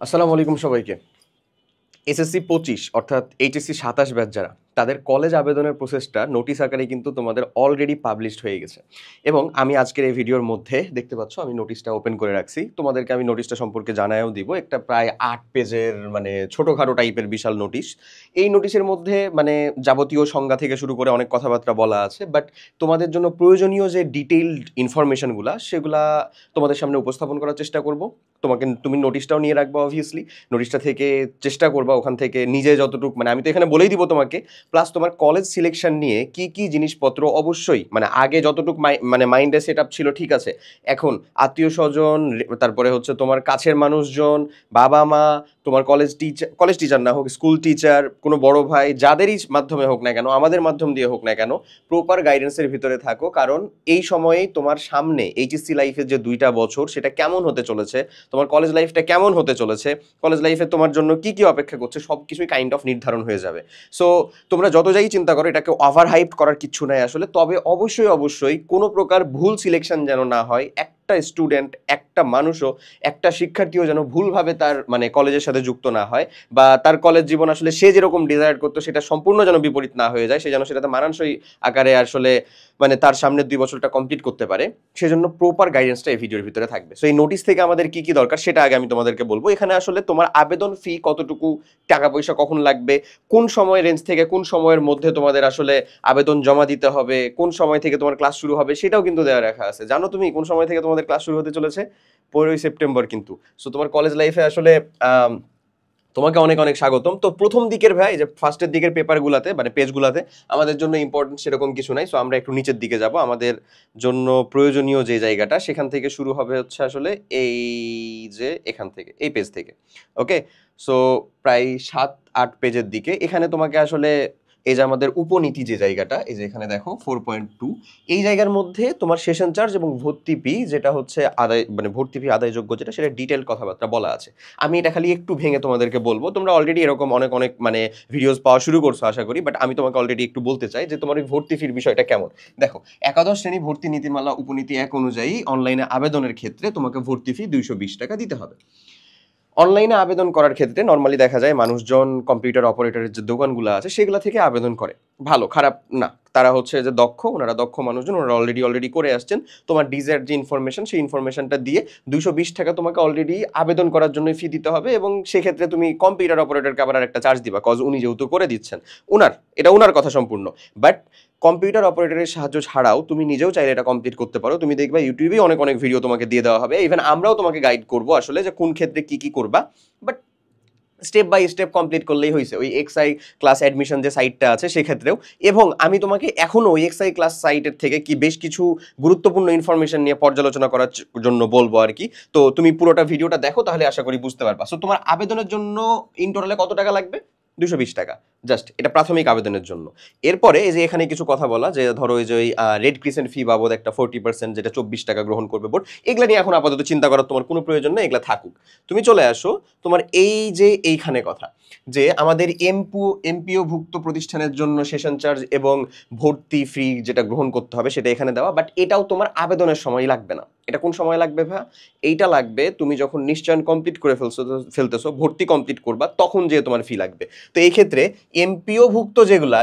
আসসালামু আলাইকুম সবাইকে। এসএসসি 25 অর্থাৎ এইচএসসি 27 ব্যাচ যারা, তাদের কলেজ আবেদনের প্রসেসটা নোটিশ আকারে কিন্তু তোমাদের অলরেডি পাবলিশড হয়ে গেছে। এবং আমি আজকের এই ভিডিওর মধ্যে দেখতে পাচ্ছ আমি নোটিশটা ওপেন করে রাখছি। তোমাদেরকে আমি নোটিশটা সম্পর্কে জানায়ও দিব। একটা প্রায় 8 পেজের মানে ছোটখাটো টাইপের বিশাল নোটিশ। এই নোটিশের মধ্যে মানে যাবতীয় সংজ্ঞা থেকে শুরু করে অনেক কথাবার্তা বলা আছে। বাট তোমাদের জন্য প্রয়োজনীয় যে ডিটেইলড ইনফরমেশনগুলা সেগুলা তোমাদের সামনে উপস্থাপন করার চেষ্টা করব। তুমি নোটিশটাও নিয়ে রাখবা অবভিয়াসলি। নোটিশটা থেকে চেষ্টা করবা ওখান থেকে নিজে যতটুকু মানে আমি তো এখানে বলেই দিব তোমাকে। প্লাস তোমার কলেজ সিলেকশন নিয়ে কি কি জিনিসপত্র অবশ্যই মানে আগে যতটুকু মানে মাইন্ডে সেট আপ ছিল ঠিক আছে, এখন আত্মীয় স্বজন, তারপরে হচ্ছে তোমার কাছের মানুষজন, বাবা মা, তোমার কলেজ টিচার না হোক, স্কুল টিচার, কোনো বড় ভাই, যাদেরই মাধ্যমে হোক না কেন, আমাদের মাধ্যম দিয়ে হোক না কেন, প্রপার গাইডেন্সের ভিতরে থাকো। কারণ এই সময়েই তোমার সামনে এইচএসসি লাইফের যে 2টা বছর সেটা কেমন হতে চলেছে, তোমার কলেজ লাইফটা কেমন হতে চলেছে, কলেজ লাইফে তোমার জন্য কি কি অপেক্ষা করছে, সব কিছুই কাইন্ড অফ নির্ধারণ হয়ে যাবে। সো তোমরা যত যাই চিন্তা করো, এটাকে ওভার হাইপ করার কিচ্ছু নাই আসলে। তবে অবশ্যই অবশ্যই কোনো প্রকার ভুল সিলেকশন যেন না হয়। একটা স্টুডেন্ট, একটা মানুষও, একটা শিক্ষার্থীও যেন ভুলভাবে তার মানে কলেজের সাথে যুক্ত না হয়, বা তার কলেজ জীবন আসলে সে যেরকম ডিজায়ার করতো সেটা সম্পূর্ণ যেন বিপরীত না হয়ে যায়, সে যেন সেটাতে মানানসই আকারে আসলে মানে তার সামনের 2 বছরটা কমপ্লিট করতে পারে। সেজন্য প্রপার গাইডেন্সটা এই ভিডিওর ভিতরে থাকবে। সো এই নোটিশ থেকে আমাদের কি কি দরকার সেটা আগে আমি তোমাদেরকে বলবো। এখানে আসলে তোমার আবেদন ফি কতটুকু, টাকা পয়সা কখন লাগবে, কোন সময় রেঞ্জ থেকে কোন সময়ের মধ্যে তোমাদের আসলে আবেদন জমা দিতে হবে, কোন সময় থেকে তোমার ক্লাস শুরু হবে সেটাও কিন্তু দেওয়া রাখা আছে। জানো তুমি কোন সময় থেকে তোমাদের ক্লাস শুরু হতে চলেছে? 15ই সেপ্টেম্বর কিন্তু। সো তোমার কলেজ লাইফে আসলে তোমাকে অনেক অনেক স্বাগতম। তো প্রথম দিকের ভাই যে ফার্স্টের দিকের পেপারগুলাতে মানে পেজগুলাতে আমাদের জন্য ইম্পর্টেন্ট সেরকম কিছু নাই। সো আমরা একটু নিচের দিকে যাব। আমাদের জন্য প্রয়োজনীয় যে জায়গাটা সেখান থেকে শুরু হবে হচ্ছে আসলে এই যে এখান থেকে, এই পেজ থেকে। ওকে, সো প্রায় 7-8 পেজের দিকে এখানে তোমাকে আসলে এই যে আমাদের উপনীতি যে জায়গাটা, এই যে এখানে দেখো 4.2, এই জায়গার মধ্যে তোমার সেশন চার্জ এবং ভর্তি ফি যেটা হচ্ছে আদায় মানে ভর্তি ফি আদায়যোগ্য যেটা, সেটা ডিটেল কথাবার্তা বলা আছে। আমি এটা খালি একটু ভেঙে তোমাদেরকে বলবো। তোমরা অলরেডি এরকম অনেক অনেক মানে ভিডিওস পাওয়া শুরু করছো আশা করি, বাট আমি তোমাকে অলরেডি একটু বলতে চাই যে তোমার ওই ভর্তি ফির বিষয়টা কেমন। দেখো, একাদশ শ্রেণী ভর্তি নীতিমালা উপনীতি 1 অনুযায়ী অনলাইনে আবেদনের ক্ষেত্রে তোমাকে ভর্তি ফি 220 টাকা দিতে হবে। অনলাইনে আবেদন করার ক্ষেত্রে নর্মালি দেখা যায় মানুষজন কম্পিউটার অপারেটরের যে দোকানগুলো আছে সেগুলো থেকে আবেদন করে। ভালো খারাপ না, তারা হচ্ছে যে দক্ষ, ওনারা দক্ষ মানুষজন, ওনারা অলরেডি করে আসছেন। তোমার ডিজায়ার যে ইনফরমেশন সেই ইনফরমেশনটা দিয়ে 220 টাকা তোমাকে অলরেডি আবেদন করার জন্য ফি দিতে হবে। এবং সেক্ষেত্রে তুমি কম্পিউটার অপারেটরকে আবার একটা চার্জ দিবা, কজ উনি যেহেতু করে দিচ্ছেন। এটা উনার কথা সম্পূর্ণ। বাট কম্পিউটার অপারেটরের সাহায্য ছাড়াও তুমি নিজেও চাইলে এটা কমপ্লিট করতে পারো। তুমি দেখবা ইউটিউবে অনেক অনেক ভিডিও তোমাকে দিয়ে দেওয়া হবে। ইভেন আমরাও তোমাকে গাইড করবো আসলে যে কোন ক্ষেত্রে কি কি করবা। But step by step complete করলেই হয়েছে। ওই এক্সআই ক্লাস অ্যাডমিশন যে সাইটটা আছে সেক্ষেত্রেও। এবং আমি তোমাকে এখনও ওই এক্সআই ক্লাস সাইটের থেকে কি বেশ কিছু গুরুত্বপূর্ণ ইনফরমেশন নিয়ে পর্যালোচনা করার জন্য বলবো আর কি। তো তুমি পুরোটা ভিডিওটা দেখো, তাহলে আশা করি বুঝতে পারবা। সো তোমার আবেদনের জন্য ইন টোটালে কত টাকা লাগবে? 220 টাকা, জাস্ট এটা প্রাথমিক আবেদনের জন্য। এরপরে এই যে এখানে কিছু কথা বলা, যে ধরো এই যে ওই রেড ক্রিসেন্ট ফি বাবদ একটা 40% যেটা 24 টাকা গ্রহণ করবে বোর্ড, এগুলা নিয়ে এখন আপাতত চিন্তা করার তোমার কোনো প্রয়োজন নেই, এগুলা থাকুক। তুমি চলে আসো তোমার এই যে এইখানে কথা, যে আমাদের এমপিও ভুক্ত প্রতিষ্ঠানের জন্য সেশন চার্জ এবং ভর্তি ফি যেটা গ্রহণ করতে হবে সেটা এখানে দেওয়া। বাট এটাও তোমার আবেদনের সময় লাগবে না। এটা কোন সময় লাগবে ভাই? এইটা লাগবে তুমি যখন নিশ্চয়ন কমপ্লিট করে ফেলতেছো, ভর্তি কমপ্লিট করবা, তখন যে তোমার ফি লাগবে। তো এই ক্ষেত্রে এমপিও ভুক্ত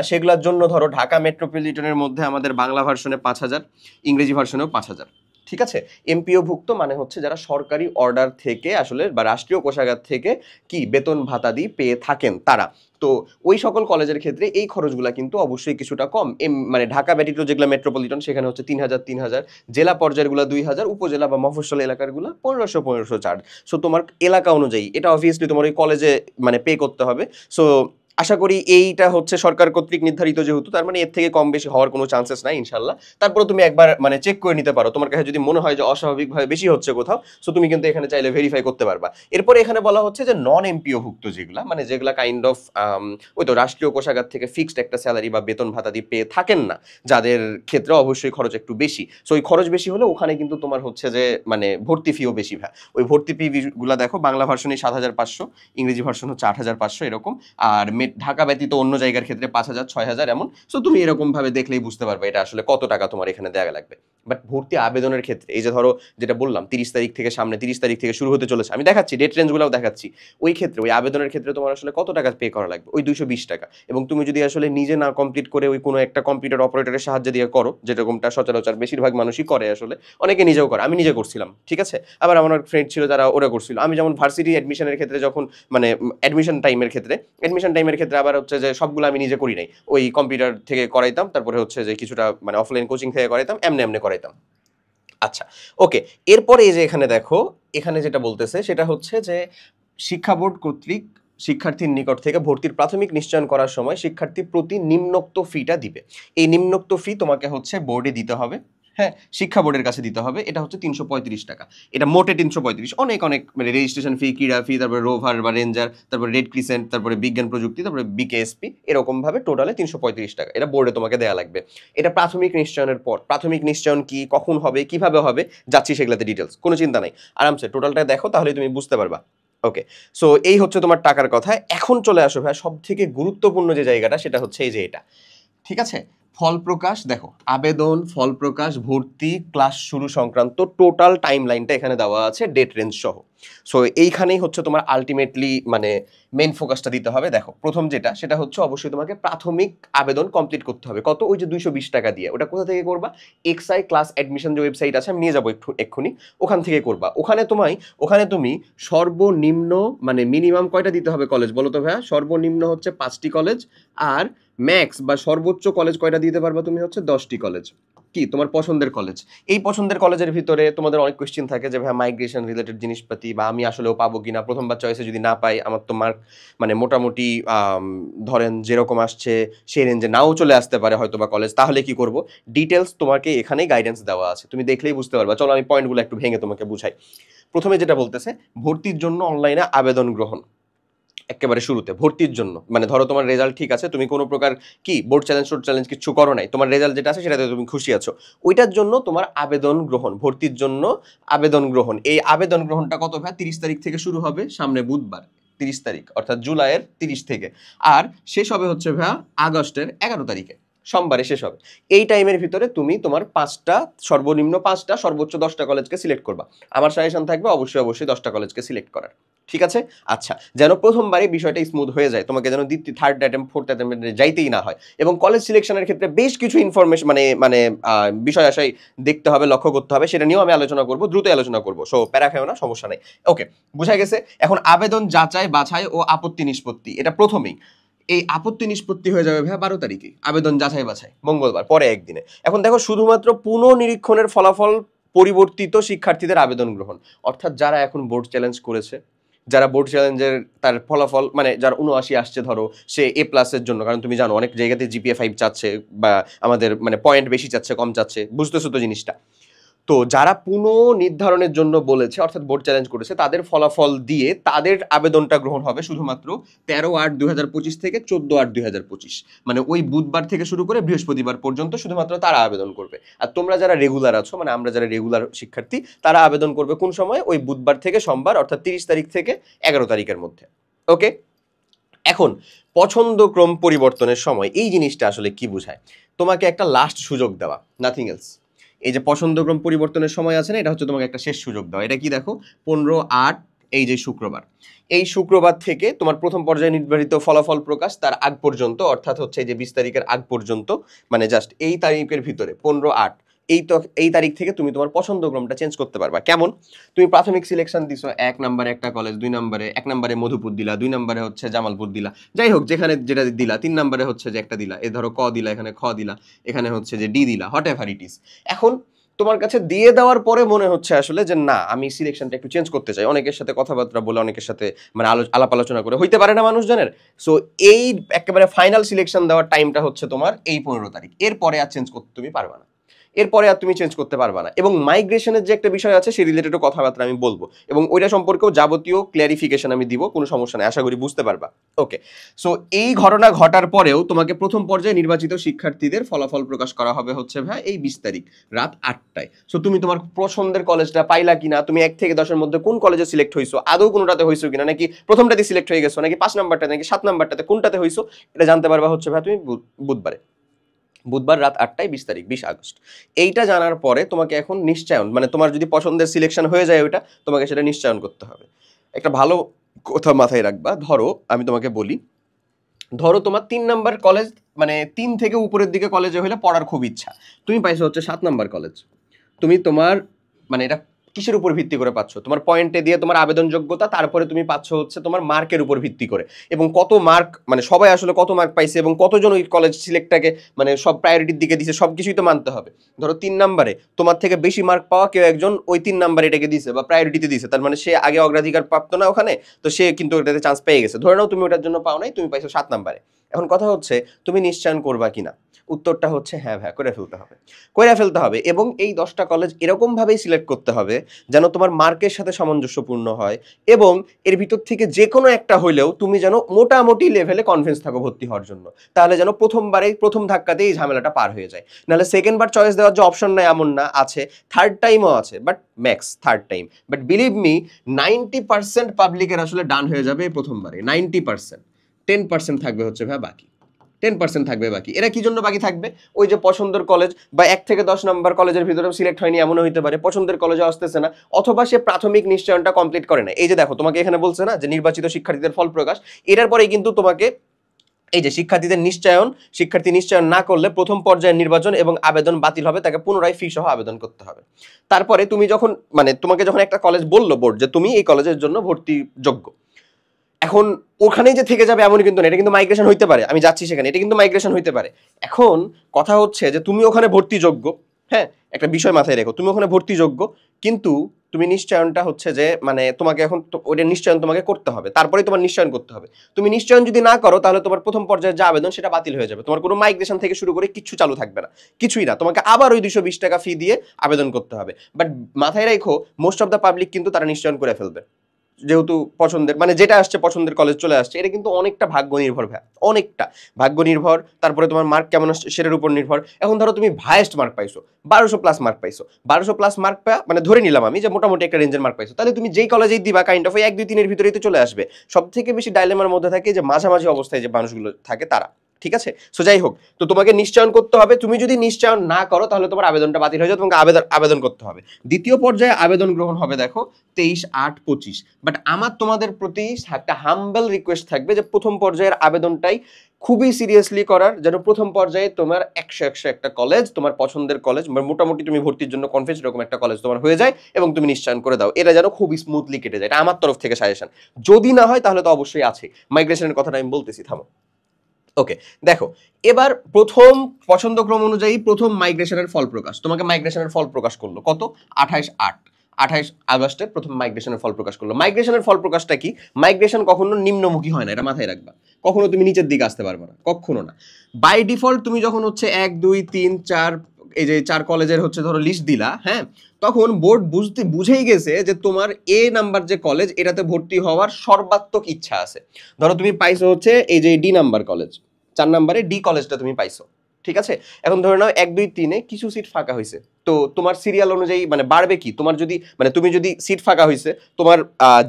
সেগুলোর জন্য ধরো ঢাকা মেট্রোপলিটনের মধ্যে আমাদের বাংলা ভার্সনে 5,000, ইংরেজি ভার্সনেও 5,000। ঠিক আছে, এমপিও ভুক্ত মানে হচ্ছে যারা সরকারি অর্ডার থেকে আসলে বা রাষ্ট্রীয় কোষাগার থেকে কি বেতন ভাতাদি পেয়ে থাকেন তারা। তো ওই সকল কলেজের ক্ষেত্রে এই খরচগুলো কিন্তু অবশ্যই কিছুটা কম। মানে ঢাকা ব্যতীত যেগুলো মেট্রোপলিটন সেখানে হচ্ছে 3,000, জেলা পর্যায়েরগুলো 2,000, উপজেলা বা মফস্বল এলাকারগুলো 1,500 চার্জ। সো তোমার এলাকা অনুযায়ী এটা অবভিয়াসলি তোমার ওই কলেজে মানে পে করতে হবে। সো আশা করি এইটা হচ্ছে সরকার কর্তৃক নির্ধারিত, যেহেতু তার মানে এর থেকে কম বেশি হওয়ার কোনো চান্সেস নাই ইনশাল্লাহ। তারপরে তুমি একবার মানে চেক করে নিতে পারো, তোমার কাছে যদি মনে হয় যে অস্বাভাবিকভাবে বেশি হচ্ছে কোথাও, সো তুমি কিন্তু এখানে চাইলে ভেরিফাই করতে পারবা। এরপরে এখানে বলা হচ্ছে যে নন এমপিও ভুক্ত যেগুলা, মানে যেগুলা কাইন্ড অফ ওই তো রাষ্ট্রীয় কোষাগার থেকে ফিক্সড একটা স্যালারি বা বেতন ভাতা দিয়ে পেয়ে থাকেন না, যাদের ক্ষেত্রে অবশ্যই খরচ একটু বেশি। সো ওই খরচ বেশি হলে ওখানে কিন্তু তোমার হচ্ছে যে মানে ভর্তি ফিও বেশি ভাই। ওই ভর্তি ফি গুলা দেখো, বাংলা ভার্সনে 7,500, ইংরেজি ভার্সন হচ্ছে 8,500 এরকম। আর ঢাকা ব্যতীত অন্য জায়গার ক্ষেত্রে 5,000 6,000 এমন। সো তুমি এরকম ভাবে দেখলেই বুঝতে পারবে এটা আসলে কত টাকা তোমার এখানে দেওয়া লাগবে। বাট ভর্তি আবেদনের ক্ষেত্রে এই যে ধরো যেটা বললাম 30 তারিখ থেকে সামনে 30 তারিখ থেকে শুরু হতে চলেছে, আমি দেখাচ্ছি ডেট রেঞ্জগুলোও দেখাচ্ছি। ওই ক্ষেত্রে ওই আবেদনের ক্ষেত্রে তোমার আসলে কত টাকা পে করা লাগবে, ওই 220 টাকা। এবং তুমি যদি আসলে নিজে না কমপ্লিট করে ওই কোনো একটা কম্পিউটার অপারেটরের সাহায্য দিয়ে করো, যেরকমটা সচরাচর বেশিরভাগ মানুষই করে, আসলে অনেকে নিজেও করে, আমি নিজে করছিলাম, ঠিক আছে। আবার আমার ফ্রেন্ড ছিল যারা ওরা করছিল। আমি যেমন ভার্সিটি অ্যাডমিশনের ক্ষেত্রে যখন মানে অ্যাডমিশন টাইমের ক্ষেত্রে আবার হচ্ছে যে সবগুলো আমি নিজে করি নাই, ওই কম্পিউটার থেকে করাইতাম, তারপরে হচ্ছে যে কিছুটা মানে অফলাইন কোচিং থেকে করাইতাম, এমনি করাইতাম। আচ্ছা, ওকে। এরপরে এই যে এখানে দেখো, এখানে যেটা বলতেছে সেটা হচ্ছে যে শিক্ষা বোর্ড কর্তৃক শিক্ষার্থীর নিকট থেকে ভর্তির প্রাথমিক নিশ্চয়ন করার সময় শিক্ষার্থী প্রতি নিম্নোক্ত ফিটা দিবে। এই নিম্নোক্ত ফি তোমাকে হচ্ছে বোর্ডে দিতে হবে, হ্যাঁ, শিক্ষা বোর্ডের কাছে দিতে হবে। এটা হচ্ছে 335 টাকা। এটা মোটে 335, অনেক মানে রেজিস্ট্রেশন ফি, ক্রীড়া ফি, তারপরে রোভার বা রেঞ্জার, তারপরে রেড ক্রিসেন্ট, তারপরে বিজ্ঞান প্রযুক্তি, তারপরে বিকেএসপি, এরকম ভাবে টোটালে 335 টাকা এটা বোর্ডে তোমাকে দেওয়া লাগবে। এটা প্রাথমিক নিশ্চয়নের পর। প্রাথমিক নিশ্চয়ন কি, কখন হবে, কিভাবে হবে, যাচ্ছি সেগুলোতে ডিটেলস, কোনো চিন্তা নাই, আরামসে টোটালটা দেখো, তাহলে তুমি বুঝতে পারবা। ওকে, সো এই হচ্ছে তোমার টাকার কথা। এখন চলে আসো ভাই সব থেকে গুরুত্বপূর্ণ যে জায়গাটা, সেটা হচ্ছে এই যে এটা, ঠিক আছে। ফল প্রকাশ, দেখো আবেদন, ফল প্রকাশ, ভর্তি, ক্লাস শুরু সংক্রান্ত টোটাল টাইম লাইনটা এখানে দেওয়া আছে ডেট রেঞ্জ সহ। সো এইখানেই হচ্ছে তোমার আলটিমেটলি মানে মেইন ফোকাসটা দিতে হবে। দেখো প্রথম যেটা, সেটা হচ্ছে অবশ্যই তোমাকে প্রাথমিক আবেদন কমপ্লিট করতে হবে। কত? ওই যে 220 টাকা দিয়ে। ওটা কোথা থেকে করবা? এক্সআই ক্লাস অ্যাডমিশন যে ওয়েবসাইট আছে, আমি নিয়ে যাবো এক্ষুনি, ওখান থেকে করবা। ওখানে তুমি সর্বনিম্ন মানে মিনিমাম কয়টা দিতে হবে কলেজ বলো তো ভাইয়া? সর্বনিম্ন হচ্ছে 5টি কলেজ, আর ম্যাক্স বা সর্বোচ্চ কলেজ কয়টা দিতে পারবা তুমি? হচ্ছে 10টি কলেজ। কি তোমার পছন্দের কলেজ। এই পছন্দের কলেজের ভিতরে তোমাদের অনেক কোয়েশ্চেন থাকে যে ভাই মাইগ্রেশন রিলেটেড জিনিসপাতি বা আমি আসলেও পাবো কিনা, প্রথমবার চয়েসে যদি না পাই, আমার তো মার্ক মানে মোটামুটি ধরেন যেরকম আসছে সেই রেঞ্জে নাও চলে আসতে পারে হয়তো বা কলেজ, তাহলে কি করব? ডিটেলস তোমাকে এখানেই গাইডেন্স দেওয়া আছে, তুমি দেখলেই বুঝতে পারবা। চলো আমি পয়েন্টগুলো একটু ভেঙে তোমাকে বুঝাই। প্রথমে যেটা বলতেছে, ভর্তির জন্য অনলাইনে আবেদন গ্রহণ। একেবারে শুরুতে ভর্তির জন্য মানে ধরো তোমার রেজাল্ট ঠিক আছে, তুমি কোনো প্রকার কি বোর্ড চ্যালেঞ্জ কিছু করো নাই, তোমার রেজাল্ট যেটা আছে সেটাতে তুমি খুশি আছো, ওইটার জন্য তোমার আবেদন গ্রহণ, ভর্তির জন্য আবেদন গ্রহণ। এই আবেদন গ্রহণটা কত ভাই? 30 তারিখ থেকে শুরু হবে, সামনে বুধবার 30 তারিখ, অর্থাৎ জুলাইয়ের 30 থেকে, আর শেষ হবে হচ্ছে ভাইয়া আগস্টের 11 তারিখে, সোমবারে শেষ হবে। এই টাইমের ভিতরে তুমি তোমার 5টা, সর্বনিম্ন 5টা, সর্বোচ্চ 10টা কলেজকে সিলেক্ট করবা। আমার সাজেশন থাকবে অবশ্যই 10টা কলেজকে সিলেক্ট করার, ঠিক আছে। আচ্ছা, যেন প্রথমবারে বিষয়টা স্মুথ হয়ে যায়, তোমাকে যেন দ্বিতীয় থার্ড অ্যাটেম্প ফোর্থ অ্যাটেম্পে যাইতেই না হয়। এবং কলেজ সিলেকশনের ক্ষেত্রে বেশ কিছু ইনফরমেশন মানে বিষয় আশাই দেখতে হবে, লক্ষ্য করতে হবে, সেটা নিয়েও আমি আলোচনা করব, দ্রুত আলোচনা করব। সো প্যারা খেও না, সমস্যা নেই। ওকে, বুঝা গেছে। এখন আবেদন যাচাই বাছাই ও আপত্তি নিষ্পত্তি, এটা প্রথমেই। এই আপত্তি নিষ্পত্তি হয়ে যাবে ভাইয়া 12 তারিখে, আবেদন যাচাই বাছাই মঙ্গলবার, পরে একদিনে। এখন দেখো শুধুমাত্র পুনঃনিরীক্ষণের ফলাফল পরিবর্তিত শিক্ষার্থীদের আবেদন গ্রহণ, অর্থাৎ যারা এখন বোর্ড চ্যালেঞ্জ করেছে, যারা বোর্ড চ্যালেঞ্জের তার ফলাফল মানে যার 79 আসছে ধরো, সে এ প্লাসের জন্য, কারণ তুমি জানো অনেক জায়গাতে জিপিএ 5 চাচ্ছে বা আমাদের মানে পয়েন্ট বেশি চাচ্ছে কম চাচ্ছে, বুঝতেছো তো জিনিসটা। তো যারা পুনঃনির্ধারণের জন্য বলেছে অর্থাৎ বোর্ড চ্যালেঞ্জ করেছে, তাদের ফলাফল দিয়ে তাদের আবেদনটা গ্রহণ হবে শুধুমাত্র 13/8/2025 থেকে 14/8/2025, মানে ওই বুধবার থেকে শুরু করে বৃহস্পতিবার পর্যন্ত শুধুমাত্র তারা আবেদন করবে। আর তোমরা যারা রেগুলার আছো, মানে আমরা যারা রেগুলার শিক্ষার্থী, তারা আবেদন করবে কোন সময়? ওই বুধবার থেকে সোমবার, অর্থাৎ 30 তারিখ থেকে 11 তারিখের মধ্যে। ওকে, এখন পছন্দক্রম পরিবর্তনের সময় এই জিনিসটা আসলে কি বোঝায়? তোমাকে একটা লাস্ট সুযোগ দেওয়া, নাথিং এলস। এই যে পছন্দক্রম পরিবর্তনের সময় আছে না, এটা হচ্ছে তোমাকে একটা শেষ সুযোগ দেওয়া। এটা কি দেখো, 15/8, এই যে শুক্রবার, এই শুক্রবার থেকে তোমার প্রথম পর্যায়ে নির্ধারিত ফলাফল প্রকাশ তার আগ পর্যন্ত, অর্থাৎ হচ্ছে এই যে 20 তারিখের আগ পর্যন্ত, মানে জাস্ট এই তারিখের ভিতরে 15/8, এই তারিখ থেকে তুমি তোমার পছন্দক্রমটা চেঞ্জ করতে পারবা। কেমন? তুমি প্রাথমিক সিলেকশন দিছো, 1 নম্বরে একটা কলেজ, 1 নম্বরে মধুপুর দিলা, 2 নম্বরে হচ্ছে জামালপুর দিলা, যাই হোক যেখানে যেটা দিলা, 3 নম্বরে হচ্ছে যে একটা দিলা, এ ধরো ক দিলা, এখানে খ দিলা, এখানে হচ্ছে যে ডি দিলা, হোয়াট এভার ইট ইজ। এখন তোমার কাছে দিয়ে দেওয়ার পরে মনে হচ্ছে আসলে যে না, আমি সিলেকশনটা একটু চেঞ্জ করতে চাই, অনেকের সাথে কথাবার্তা বলে, অনেকের সাথে মানে আলাপ আলোচনা করে, হইতে পারে না মানুষজনের। সো এই একেবারে ফাইনাল সিলেকশন দেওয়ার টাইমটা হচ্ছে তোমার এই 15 তারিখ, এরপরে আর চেঞ্জ করতে তুমি পারবে না। এরপরে আর তুমি চেঞ্জ করতে পারবা না। এবং মাইগ্রেশনের যে একটা বিষয় আছে সেই রিলেটেডও কথাবার্তা আমি বলবো এবং ওইটা সম্পর্কেও যাবতীয় ক্লিয়ারিফিকেশন আমি দিব, কোনো সমস্যা নেই, আশা করি বুঝতে পারবা। ওকে, সো এই ঘটনা ঘটার পরেও তোমাকে প্রথম পর্যায়ে নির্বাচিত শিক্ষার্থীদের ফলাফল প্রকাশ করা হবে হচ্ছে ভাই এই 20 তারিখ রাত 8টায়। সো তুমি তোমার পছন্দের কলেজটা পাইলা কিনা, তুমি 1 থেকে 10-এর মধ্যে কোন কলেজে সিলেক্ট হইছো, আদৌ কোনোটাতে হইছো কিনা, নাকি প্রথমটাতে সিলেক্ট হয়ে গেছো, নাকি 5 নাম্বারটাতে, নাকি 7 নাম্বারটাতে, কোনটাতে হইছো, এটা জানতে পারবা হচ্ছে ভাই তুমি বুধবার রাত 8টায় 20 তারিখ 20 আগস্ট। এইটা জানার পরে তোমাকে এখন নিশ্চয়ন, মানে তোমার যদি পছন্দের সিলেকশন হয়ে যায় ওইটা, তোমাকে সেটা নিশ্চয়ন করতে হবে। একটা ভালো কথা মাথায় রাখবা, ধরো আমি তোমাকে বলি, ধরো তোমার 3 নাম্বার কলেজ, মানে 3 থেকে উপরের দিকে কলেজে হলে পড়ার খুব ইচ্ছা, তুমি পাইছো হচ্ছে 7 নাম্বার কলেজ। তুমি তোমার মানে এটা কিসের উপর ভিত্তি করে পাচ্ছ? তোমার পয়েন্টে দিয়ে তোমার আবেদন যোগ্যতা, তারপরে তুমি পাচ্ছ হচ্ছে তোমার মার্কের উপর ভিত্তি করে। এবং কত মার্ক, মানে সবাই আসলে কত মার্ক পাইছে এবং কতজন ওই কলেজ সিলেক্টটাকে মানে সব প্রায়োরিটির দিকে দিছে, সব কিছুই তো মানতে হবে। ধরো 3 নাম্বারে তোমার থেকে বেশি মার্ক পাওয়া কেউ একজন ওই 3 নাম্বারে এটাকে দিছে বা প্রায়োরিটিতে দিছে, তার মানে সে আগে অগ্রাধিকার প্রাপ্ত না ওখানে, তো সে কিন্তু ওটাতে চান্স পেয়ে গেছে। ধরে নাও তুমি ওটার জন্য পাও নাই, তুমি পাইছো 7 নাম্বারে। এখন কথা হচ্ছে তুমি নিশ্চয়ন করবা কিনা? উত্তরটা হচ্ছে হ্যাঁ ভাই, করে ফেলতে হবে। এবং এই 10টা কলেজ এরকমভাবেই সিলেক্ট করতে হবে যেন তোমার মার্কের সাথে সামঞ্জস্যপূর্ণ হয় এবং এর ভিতর থেকে যে কোনো একটা হইলেও তুমি যেন মোটামুটি লেভেলে কনফিডেন্স থাকো ভর্তি হওয়ার জন্য। তাহলে যেন প্রথম ধাক্কাতেই এই ঝামেলাটা পার হয়ে যায়। নাহলে সেকেন্ড বার চয়েস দেওয়ার যে অপশন নাই এমন না, আছে, থার্ড টাইমও আছে, but max third time. But believe me 90% পাবলিকের আসলে ডান হয়ে যাবে এই প্রথমবারে, 90%। 10% থাকবে হচ্ছে ভাই বাকি, 10% থাকবে বাকি। এরা কি জন্য বাকি থাকবে? ওই যে পছন্দের কলেজ বা 1 থেকে 10 নাম্বার কলেজের ভিতরে সিলেক্ট হয়নি, এমনও হইতে পারে পছন্দের কলেজে আসতেছে না, অথবা সে প্রাথমিক নিশ্চয়নটা কমপ্লিট করে না। এই যে দেখো তোমাকে এখানে বলছে না যে নির্বাচিত শিক্ষার্থীদের ফল প্রকাশ, এটার পরেই কিন্তু তোমাকে এই যে শিক্ষার্থী নিশ্চয়ন না করলে প্রথম পর্যায়ের নির্বাচন এবং আবেদন বাতিল হবে, তাকে পুনরায় ফি সহ আবেদন করতে হবে। তারপরে তুমি যখন মানে তোমাকে যখন একটা কলেজ বললো বোর্ড যে তুমি এই কলেজের জন্য ভর্তি যোগ্য, এখন ওখানেই যে থেকে যাবে এমন কিন্তু না, এটা কিন্তু মাইগ্রেশন হইতে পারে, আমি যাচ্ছি সেখানে, এটা কিন্তু মাইগ্রেশন হইতে পারে। এখন কথা হচ্ছে যে তুমি ওখানে ভর্তিযোগ্য, হ্যাঁ, একটা বিষয় মাথায় রেখো, তুমি ওখানে ভর্তিযোগ্য, কিন্তু তুমি নিশ্চয়নটা হচ্ছে যে মানে তোমাকে এখন ওইটা নিশ্চয়ন তোমাকে করতে হবে, তারপরেই তোমার নিশ্চয়ন করতে হবে। তুমি নিশ্চয়ন যদি না করো তাহলে তোমার প্রথম পর্যায়ের যে আবেদন সেটা বাতিল হয়ে যাবে, তোমার কোনো মাইগ্রেশন থেকে শুরু করে কিচ্ছু চালু থাকবে না, কিছুই না, তোমাকে আবার ওই 220 টাকা ফি দিয়ে আবেদন করতে হবে। বাট মাথায় রেখো, মোস্ট অফ দ্য পাবলিক কিন্তু তারা নিশ্চয়ন করে ফেলবে, যেহেতু পছন্দের মানে যেটা আসছে পছন্দের কলেজ চলে আসছে। এটা কিন্তু অনেকটা ভাগ্য নির্ভর ভাই, অনেকটা ভাগ্য নির্ভর, তারপরে তোমার মার্ক কেমন আসছে সেটার উপর নির্ভর। এখন ধরো তুমি হাইয়েস্ট মার্ক পাইছো, 1200+ মার্ক পাইছো, 1200+ মার্ক পা মানে ধরে নিলাম আমি যে মোটামুটি একটা রেঞ্জের মার্ক পাইছো, তাহলে তুমি যেই কলেজেই দিবা কাইন্ড অফ ওই 1 2 3 এর ভিতরেই তো চলে আসবে। সব থেকে বেশি ডাইলেমার মধ্যে থাকে যে মাঝামাঝি অবস্থায় যে মানুষগুলো থাকে তারা, ঠিক আছে? সো যাই হোক, তো তোমাকে নিশ্চয়ন করতে হবে, তুমি যদি নিশ্চয়ন না করো তাহলে তোমার আবেদনটা বাতিল হয়ে যাবে, তোমাকে আবেদন করতে হবে। দ্বিতীয় পর্যায়ে আবেদন গ্রহণ হবে দেখো 23/8/25। বাট আমার তোমাদের প্রতি একটা হাম্বল রিকোয়েস্ট থাকবে যে প্রথম পর্যায়ের আবেদনটাই খুবই সিরিয়াসলি করার, যেন প্রথম পর্যায়ে তোমার 100 একটা কলেজ, তোমার পছন্দের কলেজ, মোটামুটি তুমি ভর্তির জন্য কনফিডেন্স এরকম একটা কলেজ তোমার হয়ে যায় এবং তুমি নিশ্চয়ন করে দাও, এটা যেন খুব স্মুথলি কেটে যায়, এটা আমার তরফ থেকে সাজেশন। যদি না হয় তাহলে তো অবশ্যই আছে, মাইগ্রেশনের কথাটা আমি বলতেছি, থামো। ওকে, দেখো এবার প্রথম পছন্দক্রম অনুযায়ী প্রথম মাইগ্রেশনের ফল প্রকাশ, তোমাকে মাইগ্রেশনের ফল প্রকাশ করলো কত? 28 আগস্টে প্রথম মাইগ্রেশনের ফল প্রকাশ করলো। মাইগ্রেশনের ফল প্রকাশটা কি? মাইগ্রেশন কখনো নিম্নমুখী হয় না, এটা মাথায় রাখবা, কখনো তুমি নিচের দিকে আসতে পারবে না, কখনো না। বাই ডিফল্ট তুমি যখন হচ্ছে 1 2 3 4 এই যে 4 কলেজের হচ্ছে ধরো লিস্ট দিলা, হ্যাঁ, তখন বোর্ড বুঝেই গেছে যে তোমার এ নাম্বার যে কলেজ এটাতে ভর্তি হওয়ার সর্বাত্মক ইচ্ছা আছে। ধরো তুমি পাইছো হচ্ছে এই যে ডি নাম্বার কলেজ, 4 নাম্বারে ডি কলেজটা তুমি পাইছো, ঠিক আছে? এখন ধরে নাও 1 2 3-এ কিছু সিট ফাঁকা হয়েছে, তো তোমার সিরিয়াল অনুযায়ী মানে বাড়বে কি, তোমার যদি মানে তুমি যদি সিট ফাঁকা হয়েছে, তোমার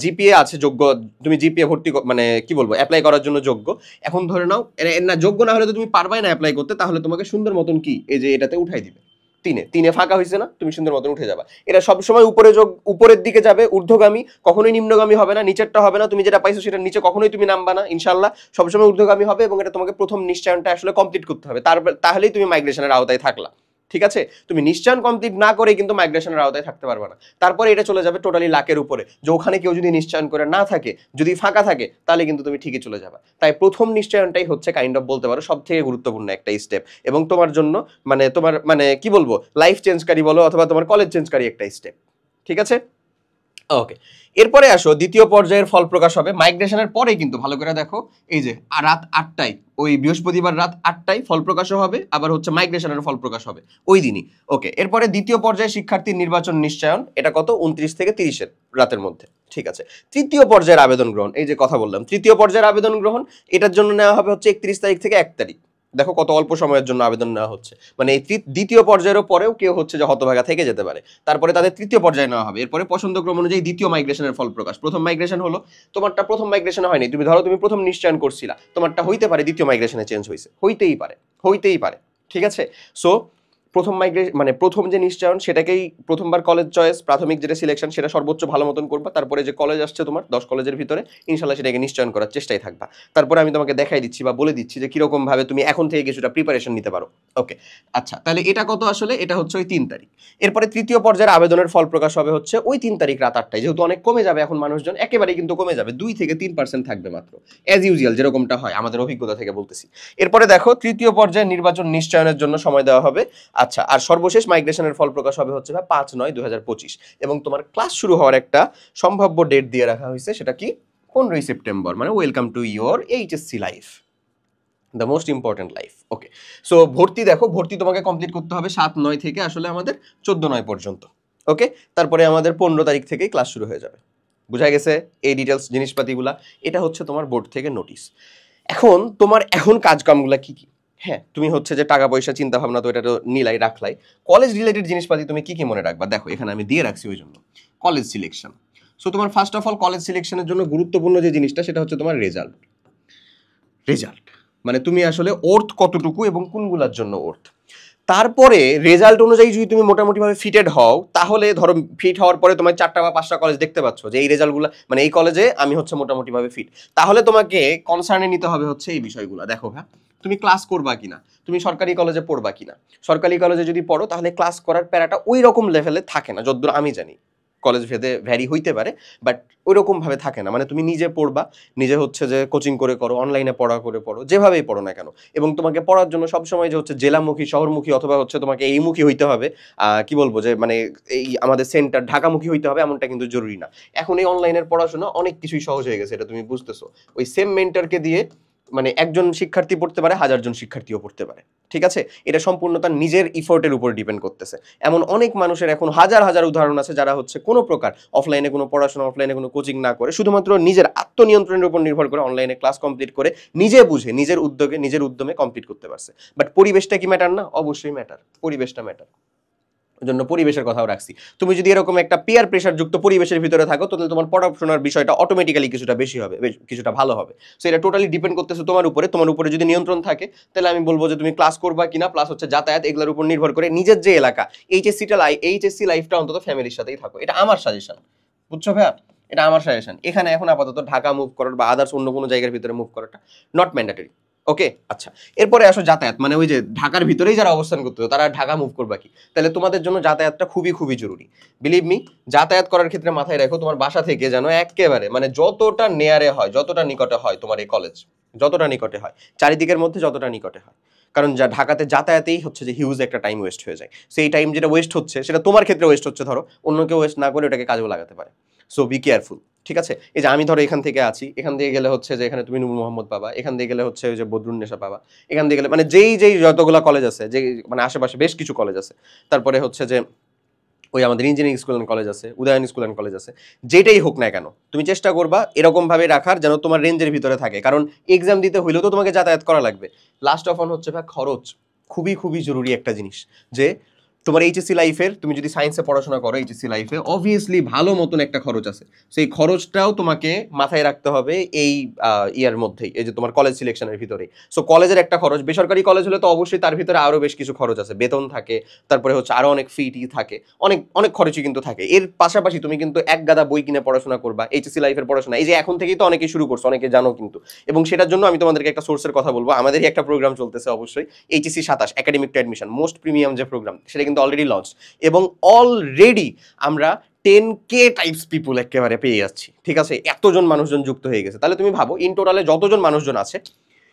জিপিএ আছে যোগ্য, তুমি জিপিএ ভর্তি মানে কি বলবো অ্যাপ্লাই করার জন্য যোগ্য। এখন ধরে নাও না, যোগ্য না হলে তো তুমি পারবাই না অ্যাপ্লাই করতে, তাহলে তোমাকে সুন্দর মতন কি এই যে এটাতে উঠাই দিবে, তিনে ফাঁকা হয়েছে না, তুমি সুন্দর মতন উঠে যাবা। এটা সবসময় উপরের দিকে যাবে, ঊর্ধ্বগামী, কখনোই নিম্নগামী হবে না, নিচেরটা হবে না, তুমি যেটা পাইছো সেটা নিচে কখনোই তুমি নামবা না, ইনশাল্লাহ সবসময় ঊর্ধ্বগামী হবে। এবং এটা তোমাকে প্রথম নিশ্চয়নটা আসলে কমপ্লিট করতে হবে, তাহলেই তুমি মাইগ্রেশনের আওতায় থাকলা, ঠিক আছে? তুমি নিশ্চয়ন কমপ্লিট না করে কিন্তু মাইগ্রেশনের আওতায় থাকতে পারবে না। তারপরে এটা চলে যাবে টোটালি লাকের উপরে, যে ওখানে কেউ যদি নিশ্চয়ন করে না থাকে, যদি ফাঁকা থাকে, তাহলে কিন্তু তুমি ঠিকই চলে যাবে। তাই প্রথম নিশ্চয়নটাই হচ্ছে কাইন্ড অফ বলতে পারো সব থেকে গুরুত্বপূর্ণ একটা স্টেপ, এবং তোমার জন্য মানে তোমার মানে কি বলবো লাইফ চেঞ্জকারী বলো অথবা তোমার কলেজ চেঞ্জকারী একটা স্টেপ, ঠিক আছে? ওকে, এরপরে আসো দ্বিতীয় পর্যায়ের ফল প্রকাশ হবে মাইগ্রেশনের পরে, কিন্তু ভালো করে দেখো এই যে রাত 8টায়, ওই বৃহস্পতিবার রাত 8টায় ফল প্রকাশও হবে, আবার হচ্ছে মাইগ্রেশনের ফল প্রকাশ হবে ওই দিনই। ওকে, এরপরে দ্বিতীয় পর্যায়ে শিক্ষার্থীর নির্বাচন নিশ্চয়ন, এটা কত 29 থেকে 30 রাতের মধ্যে। ঠিক আছে, তৃতীয় পর্যায়ের আবেদন গ্রহণ, এই যে কথা বললাম তৃতীয় পর্যায়ের আবেদন গ্রহণ, এটার জন্য নেওয়া হবে হচ্ছে 31 তারিখ থেকে 1 তারিখ। দেখো কত অল্প সময়ের জন্য আবেদন নেওয়া হচ্ছে, মানে এই দ্বিতীয় পর্যায়ের পরেও কেউ হচ্ছে যে হতভাগা থেকে যেতে পারে, তারপরে তাদের তৃতীয় পর্যায়ে নেওয়া হবে। এরপরে পছন্দক্রম অনুযায়ী দ্বিতীয় মাইগ্রেশনের ফল প্রকাশ। প্রথম মাইগ্রেশন হলো, তোমারটা প্রথম মাইগ্রেশনে হয়নি, তুমি ধরো তুমি প্রথম নিশ্চয়ন করছিলা, তোমারটা হইতে পারে দ্বিতীয় মাইগ্রেশনে চেঞ্জ হয়েছে, হইতেই পারে, হইতেই পারে। ঠিক আছে, সো প্রথম মাইগ্রেশন মানে প্রথম যে নিশ্চয়ন সেটাকেই প্রথমবার কলেজ চয়েস, প্রাথমিক যেটা সিলেকশন সেটা সর্বোচ্চ ভালো মতন করবা, তারপরে যে কলেজ আসছে তোমার 10 কলেজের ভিতরে ইনশাল্লাহ সেটাকে নিশ্চয়ন করার চেষ্টায় থাকবা। তারপরে আমি তোমাকে দেখাই দিচ্ছি বা বলে দিচ্ছি যে কিরকম ভাবে তুমি এখন থেকে কিছুটা প্রিপারেশন নিতে পারো। ওকে, আচ্ছা তাহলে এটা কত আসলে, এটা হচ্ছে ওই 3 তারিখ। এরপরে তৃতীয় পর্যায়ের আবেদনের ফল প্রকাশ হবে হচ্ছে ওই 3 তারিখ রাত 8টায়, যেহেতু অনেক কমে যাবে এখন মানুষজন, একেবারেই কিন্তু কমে যাবে, 2 থেকে 3% থাকবে মাত্র, অ্যাজ ইউজুয়াল যেরকমটা হয় আমাদের অভিজ্ঞতা থেকে বলতেছি। এরপরে দেখো তৃতীয় পর্যায়ে নির্বাচন নিশ্চয়নের জন্য সময় দেওয়া হবে। আচ্ছা, আর সর্বশেষ মাইগ্রেশনের ফল প্রকাশ হবে হচ্ছে 5/9/2025, এবং তোমার ক্লাস শুরু হওয়ার একটা সম্ভাব্য ডেট দিয়ে রাখা হয়েছে, সেটা কি 15 সেপ্টেম্বর, মানে welcome to your HSC life, the most important life. Okay, so ভর্তি দেখো, ভর্তি তোমাকে কমপ্লিট করতে হবে 7/9 থেকে আসলে আমাদের 14/9 পর্যন্ত। ওকে, তারপরে আমাদের 15 তারিখ থেকেই ক্লাস শুরু হয়ে যাবে। বুঝা গেছে এই ডিটেলস জিনিসপাতিগুলা? এটা হচ্ছে তোমার বোর্ড থেকে নোটিশ। এখন তোমার এখন কাজকামগুলা কি কি? হ্যাঁ, তুমি হচ্ছে যে টাকা পয়সা চিন্তা ভাবনা তো এটা তো নিলাই রাখলাই, কলেজ রিলেটেড জিনিসপাতি তুমি কি কি মনে রাখবা? দেখো এখানে আমি দিয়ে রাখছি ওই জন্য কলেজ সিলেকশন। সো তোমার ফার্স্ট অফ অল কলেজ সিলেকশনের জন্য গুরুত্বপূর্ণ যে জিনিসটা সেটা হচ্ছে তোমার রেজাল্ট। রেজাল্ট মানে তুমি আসলে ওর্থ কতটুকু এবং কোনগুলার জন্য ওর্থ। তারপরে রেজাল্ট অনুযায়ী যদি তুমি মোটামুটিভাবে ফিটেড হও, তাহলে ধরো ফিট হওয়ার পরে তোমার 4টা বা 5টা কলেজ দেখতে পাচ্ছ যে এই রেজাল্টগুলো মানে এই কলেজে আমি হচ্ছে মোটামুটিভাবে ফিট, তাহলে তোমাকে কনসার্নে নিতে হবে হচ্ছে এই বিষয়গুলো। দেখো হ্যাঁ, তুমি ক্লাস করবা কিনা, তুমি সরকারি কলেজে পড়বা কিনা। সরকারি কলেজে যদি পড়ো তাহলে ক্লাস করার প্যারাটা ওই রকম লেভেলে থাকে না, যতদূর আমি জানি কলেজ ভেদে ভ্যারি হইতে পারে, বাট ওই রকম ভাবে থাকে না। মানে তুমি নিজে পড়বা, নিজে হচ্ছে যে কোচিং করে করো, অনলাইনে পড়া করে পড়ো, যেভাবেই পড়ো না কেন, এবং তোমাকে পড়ার জন্য সবসময় যে হচ্ছে জেলামুখী শহরমুখী অথবা হচ্ছে তোমাকে এইমুখী হইতে হবে, কি বলবো যে মানে এই আমাদের সেন্টার ঢাকামুখী হইতে হবে এমনটা কিন্তু জরুরি না। এখন এই অনলাইনের পড়াশোনা অনেক কিছুই সহজ হয়ে গেছে, এটা তুমি বুঝতেছো। ওই সেম মেন্টরকে দিয়ে মানে একজন শিক্ষার্থী পড়তে পারে, 1000 জন শিক্ষার্থীও পড়তে পারে। ঠিক আছে, এটা সম্পূর্ণ তার নিজের ইফোর্টের উপর ডিপেন্ড করতেছে। এমন অনেক মানুষের এখন হাজার হাজার উদাহরণ আছে যারা হচ্ছে কোনো প্রকার অফলাইনে কোনো পড়াশোনা, অফলাইনে কোনো কোচিং না করে শুধুমাত্র নিজের আত্মনিয়ন্ত্রণের উপর নির্ভর করে অনলাইনে ক্লাস কমপ্লিট করে নিজে বুঝে নিজের উদ্যোগে নিজের উদ্যমে কমপ্লিট করতে পারছে। বাট পরিবেশটা কি ম্যাটার না? অবশ্যই ম্যাটার, পরিবেশটা ম্যাটার। জন্য পরিবেশের কথাও রাখছি। তুমি যদি এরকম একটা পিয়ার প্রেশার যুক্ত পরিবেশের ভিতরে থাকো, তাহলে তোমার পড়াশোনার বিষয়টা অটোমেটিক্যালি কিছুটা বেশি হবে, কিছুটা ভালো হবে। সো এটা টোটালি ডিপেন্ড করতেছে তোমার উপরে। তোমার উপরে যদি নিয়ন্ত্রণ থাকে তাহলে আমি বলবো যে তুমি ক্লাস করবা কিনা, প্লাস হচ্ছে যাতায়াত, এগুলোর উপর নির্ভর করে নিজের যে এলাকা, এইচএসসি লাইফটা অন্তত ফ্যামিলির সাথেই থাকো, এটা আমার সাজেশন। বুঝছো ভাইয়া? এটা আমার সাজেশন। এখানে এখন আপাতত ঢাকা মুভ করার বা আদার্স অন্য কোনো জায়গার ভিতরে মুভ করাটা নট ম্যান্ডেটরি। ওকে, আচ্ছা এরপরে আসো যাতায়াত, মানে ওই যে ঢাকার ভিতরেই যারা অবস্থান করতে তারা ঢাকা মুভ করবা কি, তাহলে তোমাদের জন্য যাতায়াতটা খুবই খুবই জরুরি। বিলিভ মি, যাতায়াত করার ক্ষেত্রে মাথায় রাখো তোমার বাসা থেকে যেন একেবারে মানে যতটা নেয়ারে হয়, যতটা নিকটে হয় তোমার এই কলেজ, যতটা নিকটে হয়, চারিদিকের মধ্যে যতটা নিকটে হয়। কারণ যা ঢাকাতে যাতায়াতেই হচ্ছে যে হিউজ একটা টাইম ওয়েস্ট হয়ে যায়। সেই টাইম যেটা ওয়েস্ট হচ্ছে সেটা তোমার ক্ষেত্রে ওয়েস্ট হচ্ছে, ধরো অন্য কেউ ওয়েস্ট না করে ওটাকে কাজেও লাগাতে পারে। So be careful. ঠিক আছে, এই যে আমি ধরো এখান থেকে আছি, এখান দিয়ে গেলে হচ্ছে যে এখানে তুমি নূর মোহাম্মদ পাবা, এখান দিয়ে গেলে হচ্ছে ওই যে বদরুন্নেসা পাবা, এখান দিয়ে গেলে মানে যেই যতগুলো কলেজ আছে, যে মানে আশেপাশে বেশ কিছু কলেজ আছে, তারপরে হচ্ছে যে ওই আমাদের ইঞ্জিনিয়ারিং স্কুল অ্যান্ড কলেজ আছে, উদয়ন স্কুল অ্যান্ড কলেজ আছে, যেটাই হোক না কেন তুমি চেষ্টা করবা এরকমভাবে রাখার যেন তোমার রেঞ্জের ভিতরে থাকে, কারণ এক্সাম দিতে হইলেও তো তোমাকে যাতায়াত করা লাগবে। লাস্ট অফ অন হচ্ছে ভাই খরচ, খুবই খুবই জরুরি একটা জিনিস। যে তোমার এইচএসসি লাইফের, তুমি যদি সায়েন্সে পড়াশোনা করো এইচএসসি লাইফে অবভিয়াসলি ভালো মতন একটা খরচ আছে, সেই খরচটাও তোমাকে মাথায় রাখতে হবে এই ইয়ার মধ্যেই, এই যে তোমার কলেজ সিলেকশনের ভিতরেই। সো কলেজের একটা খরচ, বেসরকারি কলেজ হলে তো অবশ্যই তার ভিতরে আরও বেশ কিছু খরচ আছে, বেতন থাকে, তারপরে হচ্ছে আরও অনেক ফি থাকে, অনেক অনেক খরচই কিন্তু থাকে। এর পাশাপাশি তুমি কিন্তু এক গাদা বই কিনে পড়াশোনা করবা, এইচএসসি লাইফের পড়াশোনা এই যে এখন থেকেই তো অনেকেই শুরু করছে, অনেকে জানো কিন্তু। এবং সেটার জন্য আমি তোমাদেরকে একটা সোর্সের কথা বলবো, আমাদেরই একটা প্রোগ্রাম চলতেছে অবশ্যই, HSC 27 academic to admission, most premium যে প্রোগ্রাম, সেটা কিন্তু অলরেডি লঞ্চ, এবং অলরেডি আমরা 10K টাইপস পিপুল একেবারে পেয়ে যাচ্ছি। ঠিক আছে, এতজন মানুষজন যুক্ত হয়ে গেছে। তাহলে তুমি ভাবো ইন টোটালে যতজন মানুষজন আছে,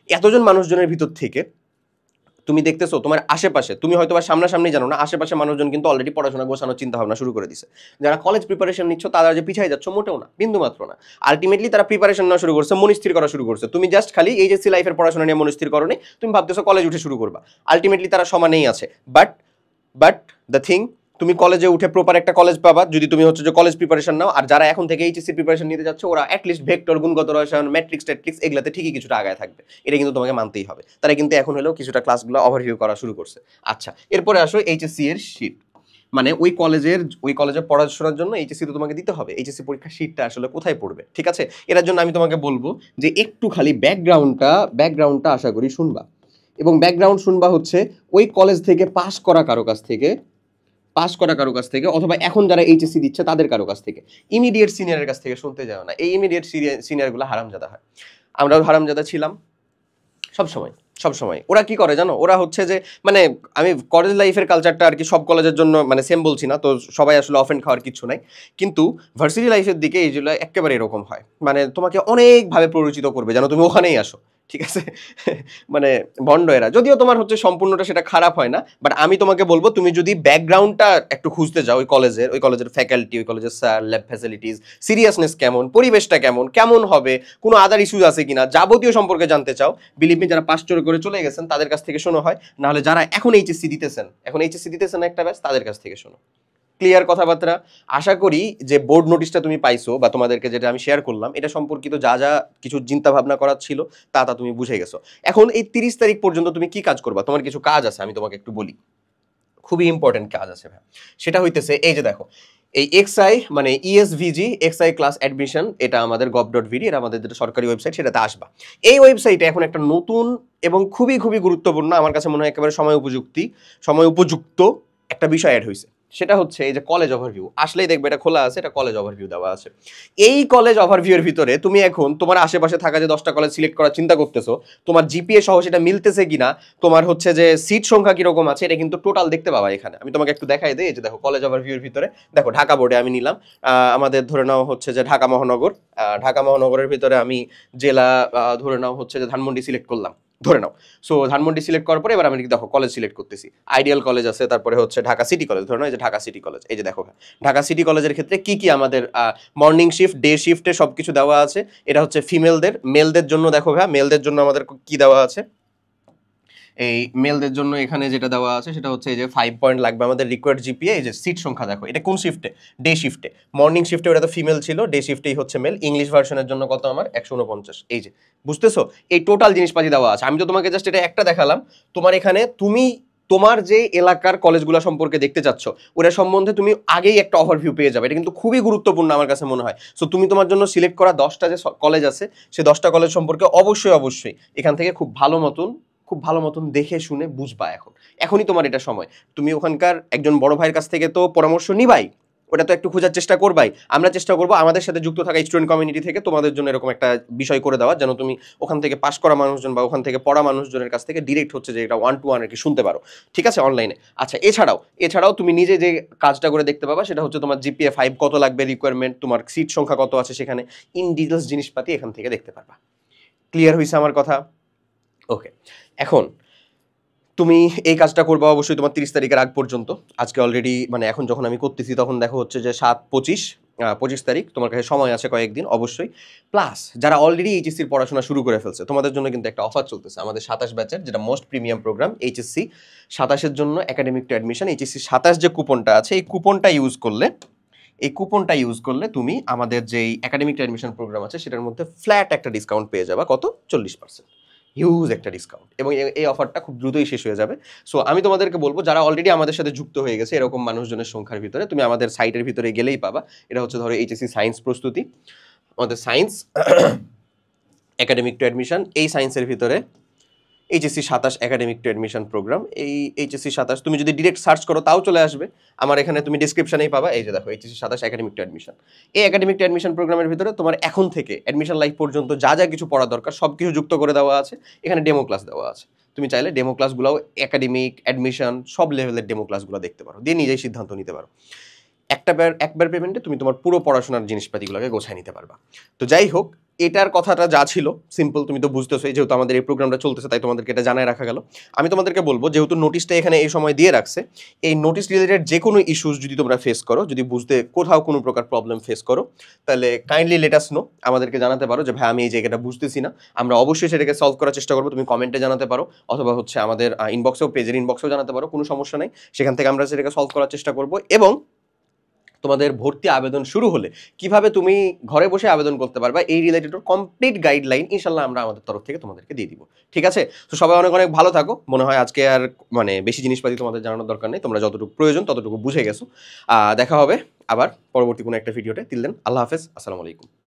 এতজন মানুষজনের ভিতর থেকে তুমি দেখতেছো তোমার আশেপাশে, তুমি হয়তো বা সামনাসামনি জানো না, আশেপাশে মানুষজন কিন্তু অলরেডি পড়াশোনা গোছানোর চিন্তা ভাবনা শুরু করে দিছে। যারা কলেজ প্রিপারেশন নিচ্ছ তারা যে পিছাই যাচ্ছ মোটেও না, বিন্দু মাত্র না। আলটিমেটলি তারা প্রিপারেশন নেওয়া শুরু করছে, মনস্থির করা শুরু করছে। তুমি জাস্ট খালি এইচএসসি লাইফের পড়াশোনা নিয়ে মনস্থির করো নি, তুমি ভাবতেছো কলেজ উঠে শুরু করবা। আলটিমেটলি তারা সমানেই আছে। বাট দ্য থিং, তুমি কলেজে উঠে প্রপার একটা কলেজ পাবা যদি তুমি হচ্ছে যে কলেজ প্রিপারেশন নাও। আর যারা এখন থেকে এইচএসসি প্রিপারেশন নিতে যাচ্ছে ওরা অ্যাটলিস্ট ভেক্টর, গুণগত রসায়ন, ম্যাট্রিক্স ট্যাট্রিক্স এগুলাতে ঠিকই কিছুটা আগায় থাকবে, এটা কিন্তু তোমাকে মানতেই হবে। তারা কিন্তু এখন হলেও কিছুটা ক্লাসগুলো ওভারভিউ করা শুরু করছে। আচ্ছা, এরপরে আসো এইচএসসি এর শীট, মানে ওই কলেজে পড়াশোনার জন্য এইচএসসি তো তোমাকে দিতে হবে। এইচএসসি পরীক্ষার শীটটা আসলে কোথায় পড়বে, ঠিক আছে? এটার জন্য আমি তোমাকে বলবো যে একটু খালি ব্যাকগ্রাউন্ডটা আশা করি শুনবা। এবং ব্যাকগ্রাউন্ড শুনবা হচ্ছে ওই কলেজ থেকে পাস করা কারো কাছ থেকে অথবা এখন যারা এইচএসসি দিচ্ছে তাদের কারো কাছ থেকে, ইমিডিয়েট সিনিয়রের কাছ থেকে শুনতে যাও না। এই ইমিডিয়েট সিনিয়রগুলো হারামজাদা হয়, আমরাও হারামজাদা ছিলাম সবসময়। ওরা কি করে জানো, ওরা হচ্ছে যে মানে আমি কলেজ লাইফের কালচারটা আর কি সব কলেজের জন্য মানে সেম বলছি না, তো সবাই আসলে অফেন্ড খাওয়ার কিছু নাই, কিন্তু ভার্সিটি লাইফের দিকে এইগুলো একেবারে এরকম হয়। মানে তোমাকে অনেকভাবে প্ররোচিত করবে যেন তুমি ওখানেই আসো, ঠিক আছে? মানে ভণ্ড এরা, যদিও তোমার হচ্ছে সম্পূর্ণটা সেটা খারাপ হয় না, বাট আমি তোমাকে বলবো তুমি যদি ব্যাকগ্রাউন্ডটা একটু খুঁজতে যাও, ওই কলেজের ফ্যাকাল্টি, ওই কলেজের স্যার, ল্যাব ফ্যাসিলিটিস, সিরিয়াসনেস কেমন, পরিবেশটা কেমন হবে, কোনো আদার ইস্যুজ আছে কিনা, যাবতীয় সম্পর্কে জানতে চাও, বিলিভ মি যারা পাস করে চলে গেছেন তাদের কাছ থেকে শোনো হয়, নাহলে যারা এখন এইচএসসি দিতেছেন একটা ব্যাচ, তাদের কাছ থেকে শোনো। ক্লিয়ার কথাবার্তা? আশা করি যে বোর্ড নোটিশটা তুমি পাইছো বা তোমাদেরকে যেটা আমি শেয়ার করলাম এটা সম্পর্কিত যা কিছু চিন্তা ভাবনা করার ছিল তা তুমি বুঝে গেছো। এখন এই 30 তারিখ পর্যন্ত তুমি কি কাজ করবা? তোমার কিছু কাজ আছে, আমি তোমাকে একটু বলি, খুবই ইম্পর্টেন্ট কাজ আছে ভাই। সেটা হইতেছে এই যে দেখো, এই এক্সআই মানে ইএসভিজি এক্সআই ক্লাস অ্যাডমিশন, এটা আমাদের gov.vd, এটা আমাদের যেটা সরকারি ওয়েবসাইট, সেটাতে আসবা। এই ওয়েবসাইটে এখন একটা নতুন এবং খুবই গুরুত্বপূর্ণ, আমার কাছে মনে হয় একেবারে সময় উপযুক্ত একটা বিষয় অ্যাড হয়েছে। সেটা হচ্ছে এই যে কলেজ ওভারভিউ, আসলেই দেখবে এটা খোলা আছে, এটা কলেজ ওভারভিউ দেওয়া আছে। এই কলেজ ওভারভিউ এর ভিতরে তুমি এখন তোমার আশেপাশে থাকা যে 10টা কলেজ সিলেক্ট করার চিন্তা করতেছো, তোমার জিপিএ সহ সেটা মিলতেছে কিনা, তোমার হচ্ছে যে সিট সংখ্যা কিরকম আছে, এটা কিন্তু টোটাল দেখতে পাবা এখানে। আমি তোমাকে একটু দেখাই দিই, এই যে দেখো কলেজ ওভারভিউ এর ভিতরে দেখো ঢাকা বোর্ডে আমি নিলাম, আমাদের ধরে নাও হচ্ছে যে ঢাকা মহানগরের ভিতরে আমি জেলা ধরে নাও হচ্ছে যে ধানমন্ডি সিলেক্ট করলাম, ধরে নাও। সো ধানমন্ডি সিলেক্ট করার পরে এবার আমি দেখো কলেজ সিলেক্ট করতেছি, আইডিয়াল কলেজ আছে, তারপরে হচ্ছে ঢাকা সিটি কলেজ, ধরে নাও এই যে ঢাকা সিটি কলেজ। এই যে দেখো ঢাকা সিটি কলেজের ক্ষেত্রে কি আমাদের মর্নিং শিফট, ডে শিফটে সবকিছু দেওয়া আছে। এটা হচ্ছে ফিমেলদের, মেলদের জন্য দেখো ভাই, মেলদের জন্য আমাদের কি দেওয়া আছে, এই মেলদের জন্য এখানে যেটা দেওয়া আছে সেটা হচ্ছে এই যে 5 পয়েন্ট লাগবে আমাদের রিকোয়ার্ড জিপিএ। এই যে সিট সংখ্যা দেখো, এটা কোন শিফটে, ডে শিফটে। মর্নিং শিফটে ওটা তো ফিমেল ছিল, ডে শিফটেই হচ্ছে মেল। ইংলিশ ভার্সনের জন্য কত আমার 149। এই যে বুঝতেছো, এই টোটাল জিনিসপাতি দেওয়া আছে। আমি তো তোমাকে জাস্ট এটা একটা দেখালাম, তোমার এখানে তোমার যে এলাকার কলেজগুলো সম্পর্কে দেখতে চাচ্ছ ওরা সম্বন্ধে তুমি আগেই একটা ওভারভিউ পেয়ে যাবে। এটা কিন্তু খুবই গুরুত্বপূর্ণ আমার কাছে মনে হয়। সো তুমি তোমার জন্য সিলেক্ট করা 10টা যে কলেজ আছে সেই 10টা কলেজ সম্পর্কে অবশ্যই এখান থেকে খুব ভালো মতন দেখে শুনে বুঝবা। এখনই তোমার এটা সময়। তুমি ওখানকার একজন বড় ভাইয়ের কাছ থেকে তো পরামর্শ নিবাই, ওটা তো একটু খোঁজার চেষ্টা করবাই। আমরা চেষ্টা করবো আমাদের সাথে যুক্ত থাকা স্টুডেন্ট কমিউনিটি থেকে তোমাদের জন্য এরকম একটা বিষয় করে দেওয়া, যেন তুমি ওখান থেকে পাস করা মানুষজন বা ওখান থেকে পড়া মানুষজনের কাছ থেকে ডিরেক্ট হচ্ছে যে এটা 1-to-1 আর কি শুনতে পারো, ঠিক আছে, অনলাইনে। আচ্ছা, এছাড়াও তুমি নিজে যে কাজটা করে দেখতে পাবা সেটা হচ্ছে তোমার জিপিএ 5 কত লাগবে রিকোয়ারমেন্ট, তোমার সিট সংখ্যা কত আছে সেখানে ইন ডিটেলস জিনিসপাতি এখান থেকে দেখতে পারবা। ক্লিয়ার হয়েছে আমার কথা? ওকে, এখন তুমি এই কাজটা করবা অবশ্যই তোমার 30 তারিখের আগ পর্যন্ত। আজকে অলরেডি মানে এখন যখন আমি করতেছি তখন দেখো হচ্ছে যে 25 তারিখ, তোমার কাছে সময় আছে কয়েকদিন অবশ্যই। প্লাস যারা অলরেডি এইচএসসির পড়াশোনা শুরু করে ফেলছে তোমাদের জন্য কিন্তু একটা অফার চলতেছে আমাদের 27 ব্যাচের, যেটা মোস্ট প্রিমিয়াম প্রোগ্রাম এইচএসসি 27-এর জন্য একাডেমিক টু অ্যাডমিশন। এইচএসসি 27 যে কুপনটা আছে এই কুপনটা ইউজ করলে তুমি আমাদের যেই একাডেমিক টু অ্যাডমিশন প্রোগ্রাম আছে সেটার মধ্যে ফ্ল্যাট একটা ডিসকাউন্ট পেয়ে যাবা। কত? 40%, হিউজ একটা ডিসকাউন্ট। এবং এই অফারটা খুব দ্রুতই শেষ হয়ে যাবে। সো আমি তোমাদেরকে বলবো যারা অলরেডি আমাদের সাথে যুক্ত হয়ে গেছে এরকম মানুষজনের সংখ্যার ভিতরে তুমি আমাদের সাইটের ভিতরে গেলেই পাবা। এটা হচ্ছে ধরো এইচএসসি সায়েন্স প্রস্তুতি, আমাদের সায়েন্স একাডেমিক টু অ্যাডমিশন। এই সায়েন্সের ভিতরে HSC 27 academic to admission programme. এই এইচএসসি 27 তুমি যদি ডিরেক্ট সার্চ করো তাও চলে আসবে আমার এখানে, তুমি ডিসক্রিপশনেই পাবা। এই যে দেখো এইচএসসি 27 একাডেমিক টু অ্যাডমিশন। এই একাডেমিক টু অ্যাডমিশন প্রোগ্রামের ভিতরে তোমার এখন থেকে অ্যাডমিশন লাইফ পর্যন্ত যা কিছু পড়া দরকার সব কিছু যুক্ত করে দেওয়া আছে। এখানে ডেমো ক্লাস দেওয়া আছে, তুমি চাইলে ডেমো ক্লাসগুলোও একাডেমিক অ্যাডমিশন সব লেভেলের ডেমো ক্লাসগুলো দেখতে পারো, দিয়ে নিজেই সিদ্ধান্ত নিতে পারো। একবার পেমেন্টে তুমি তোমার পুরো পড়াশোনার জিনিসপাতিগুলোকে গোছায় নিতে পারবা। তো যাই হোক, এটার কথাটা যা ছিল সিম্পল, তুমি তো বুঝতেছোই, যেহেতু আমাদের এই প্রোগ্রামটা চলতেছে তাই তোমাদেরকে এটা জানায় রাখা গেল। আমি তোমাদেরকে বলবো, যেহেতু নোটিশটা এখানে এই সময় দিয়ে রাখছে, এই নোটিশ রিলেটেড যে কোনো ইস্যুস যদি তোমরা ফেস করো, যদি বুঝতে কোথাও কোনো প্রকার প্রবলেম ফেস করো, তাহলে কাইন্ডলি লেট আস নো, আমাদেরকে জানাতে পারো যে ভাই আমি এই জায়গাটা বুঝতেছি না। আমরা অবশ্যই সেটাকে সলভ করার চেষ্টা করবো। তুমি কমেন্টে জানাতে পারো, অথবা হচ্ছে আমাদের ইনবক্সেও, পেজের ইনবক্সেও জানাতে পারো, কোনো সমস্যা নেই। সেখান থেকে আমরা সেটাকে সলভ করার চেষ্টা করবো। এবং তোমাদের ভর্তি আবেদন শুরু হলে কিভাবে তুমি ঘরে বসে আবেদন করতে পারবা, এই রিলেটেড কমপ্লিট গাইডলাইন ইনশাল্লাহ আমরা আমাদের তরফ থেকে তোমাদেরকে দিয়ে দিব। ঠিক আছে? তো সবাই অনেক অনেক ভালো থাকো। মনে হয় আজকে আর মানে বেশি জিনিসপাতি তোমাদের জানানোর দরকার নেই, তোমরা যতটুকু প্রয়োজন ততটুকু বুঝে গেছো। দেখা হবে আবার পরবর্তী কোনো একটা ভিডিওতে। টিল দেন, আল্লাহ হাফেজ, আসসালামু আলাইকুম।